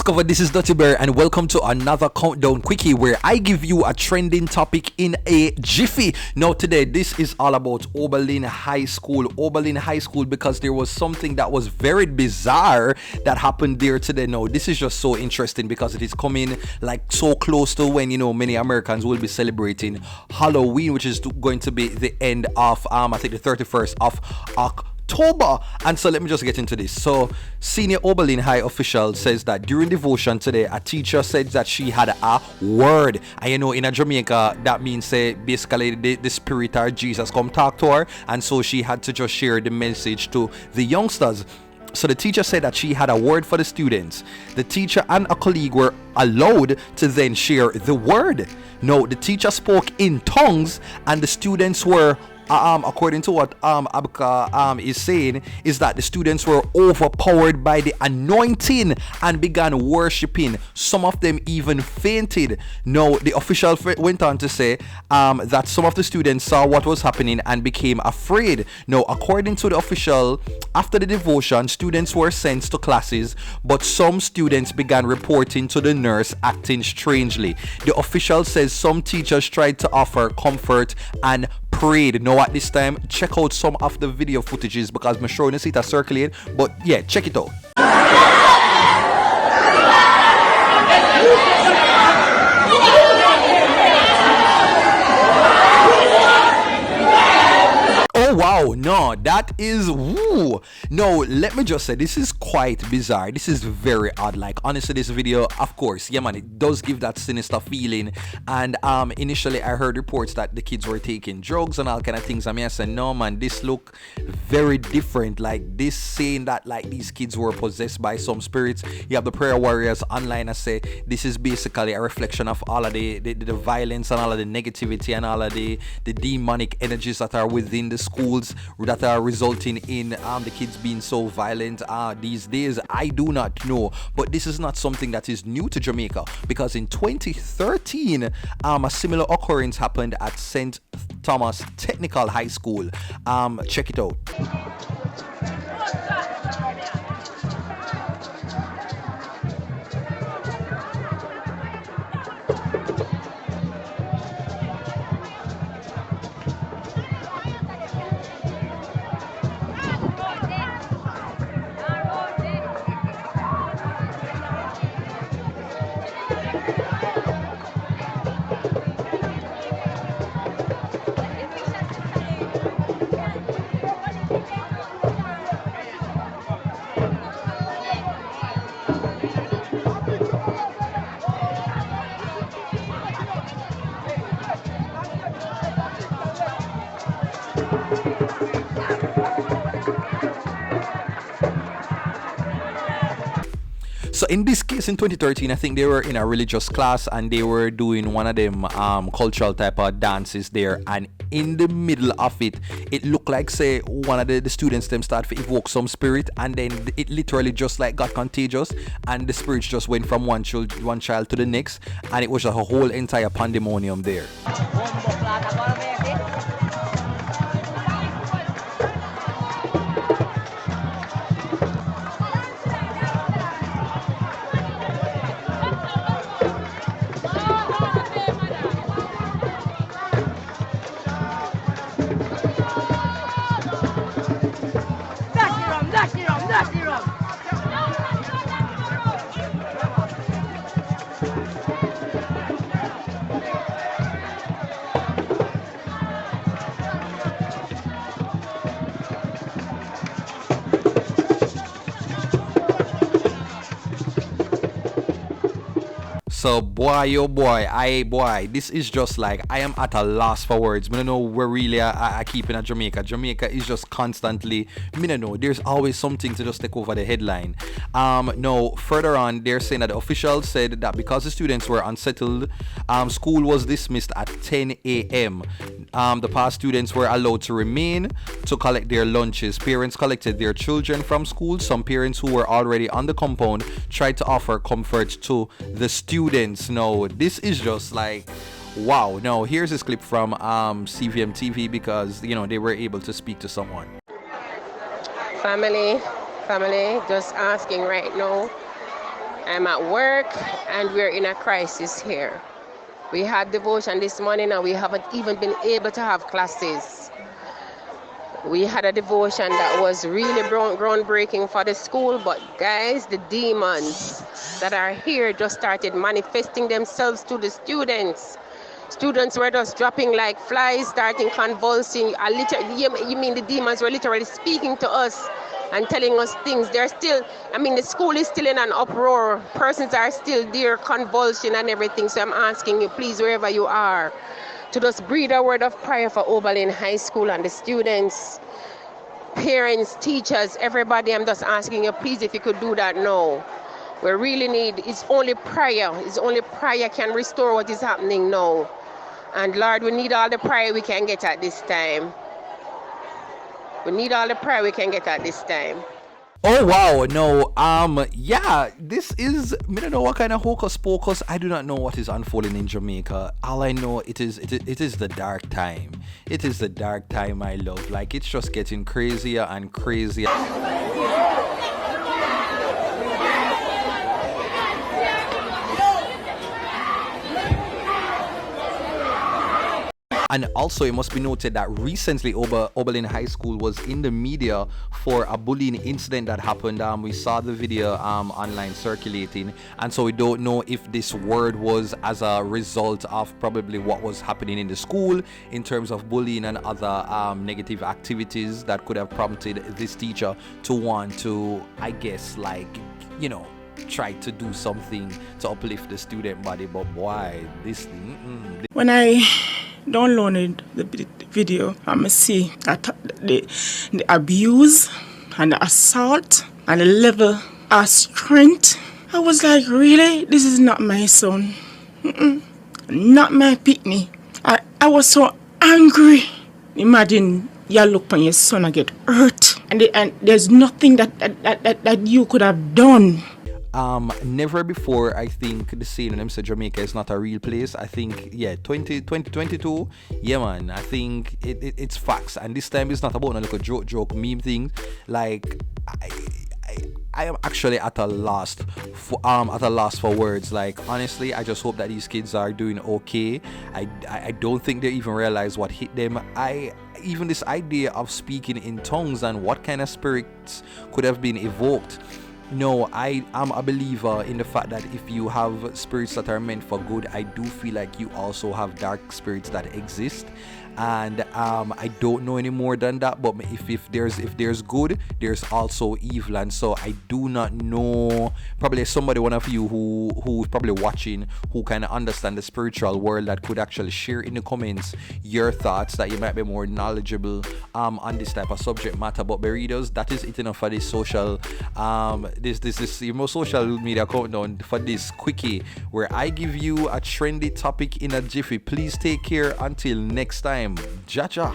discover? This is Duttyberry and welcome to another countdown quickie where I give you a trending topic in a jiffy. Now today this is all about Oberlin High School. Oberlin High School, because there was something that was very bizarre that happened there today. Now this is just so interesting because it is coming like so close to when many Americans will be celebrating Halloween, which is going to be the end of I think the 31st of October. And so let me just get into this. So senior Oberlin High official says that during devotion today, a teacher said that she had a word. And in Jamaica, that means basically the spirit or Jesus come talk to her, and so she had to just share the message to the youngsters. So the teacher said that she had a word for the students. The teacher and a colleague were allowed to then share the word. No, the teacher spoke in tongues and the students were according to what Abka is saying, is that the students were overpowered by the anointing and began worshiping. Some of them even fainted. No, the official went on to say that some of the students saw what was happening and became afraid. No, according to the official, after the devotion, students were sent to classes, but some students began reporting to the nurse acting strangely. The official says some teachers tried to offer comfort and prayed. Now at this time, check out some of the video footages because I'm sure you see it circulate, but yeah, check it out. Oh wow, no, that is woo. No, let me just say this is quite bizarre. This is very odd. Like honestly, this video, of course, yeah man, it does give that sinister feeling. And initially I heard reports that the kids were taking drugs and all kind of things. I said no man, this look very different. Like this saying that like these kids were possessed by some spirits. You have the prayer warriors online and say this is basically a reflection of all of the violence and all of the negativity and all of the demonic energies that are within the schools that are resulting in the kids being so violent these days. I do not know, but this is not something that is new to Jamaica, because in 2013 a similar occurrence happened at St. Thomas Technical High School. Check it out. So in this case in 2013, I think they were in a religious class and they were doing one of them cultural type of dances there, and in the middle of it, it looked like say one of the students them start to evoke some spirit, and then it literally just like got contagious and the spirits just went from one child to the next, and it was just a whole entire pandemonium there. So boy, oh boy, this is just like I am at a loss for words. I don't know where really I keep in Jamaica. Jamaica is just constantly, I don't know, there's always something to just take over the headline. No, further on, they're saying that the officials said that because the students were unsettled, school was dismissed at 10 a.m. The past students were allowed to remain to collect their lunches. Parents collected their children from school. Some parents who were already on the compound tried to offer comfort to the students. No, this is just like wow. Now here's this clip from CVM TV because they were able to speak to someone. Family, just asking right now I'm at work and we're in a crisis here. We had devotion this morning and we haven't even been able to have classes. We had a devotion that was really groundbreaking for the school, but guys, the demons that are here just started manifesting themselves to the students. Students were just dropping like flies, starting convulsing. You mean the demons were literally speaking to us and telling us things. They're still, the school is still in an uproar. Persons are still there, convulsion and everything. So I'm asking you, please, wherever you are, to just breathe a word of prayer for Oberlin High School and the students, parents, teachers, everybody. I'm just asking you, please, if you could do that now. We really need, it's only prayer can restore what is happening now. And Lord, we need all the prayer we can get at this time. We need all the prayer we can get at this time. Oh wow, no, yeah, this is, I don't know what kind of hocus pocus. I do not know what is unfolding in Jamaica. All I know, it is the dark time. It is the dark time, my love. Like, it's just getting crazier and crazier. And also, it must be noted that recently Oberlin High School was in the media for a bullying incident that happened. We saw the video online circulating, and so we don't know if this word was as a result of probably what was happening in the school in terms of bullying and other negative activities that could have prompted this teacher to want to, I guess, like, try to do something to uplift the student body. But boy, this thing. When I downloaded the video, I see that the abuse and the assault and the level of strength, I was like, really? This is not my son. Not my pitney. I was so angry. Imagine you look on your son and get hurt, and there's nothing that you could have done. Never before, I think, the scene in MC Jamaica is not a real place. I think, 2022, yeah, man, I think it's facts. And this time it's not about like a joke meme thing. Like, I am actually at a loss for words. Like, honestly, I just hope that these kids are doing okay. I don't think they even realize what hit them. Even this idea of speaking in tongues and what kind of spirits could have been evoked. No, I am a believer in the fact that if you have spirits that are meant for good, I do feel like you also have dark spirits that exist. And I don't know any more than that, but if there's good, there's also evil. And so I do not know, probably somebody, one of you who's probably watching, who kind of understand the spiritual world, that could actually share in the comments your thoughts, that you might be more knowledgeable on this type of subject matter. But readers, that is it enough for this social social media countdown for this quickie, where I give you a trendy topic in a jiffy. Please take care until next time. Jaja.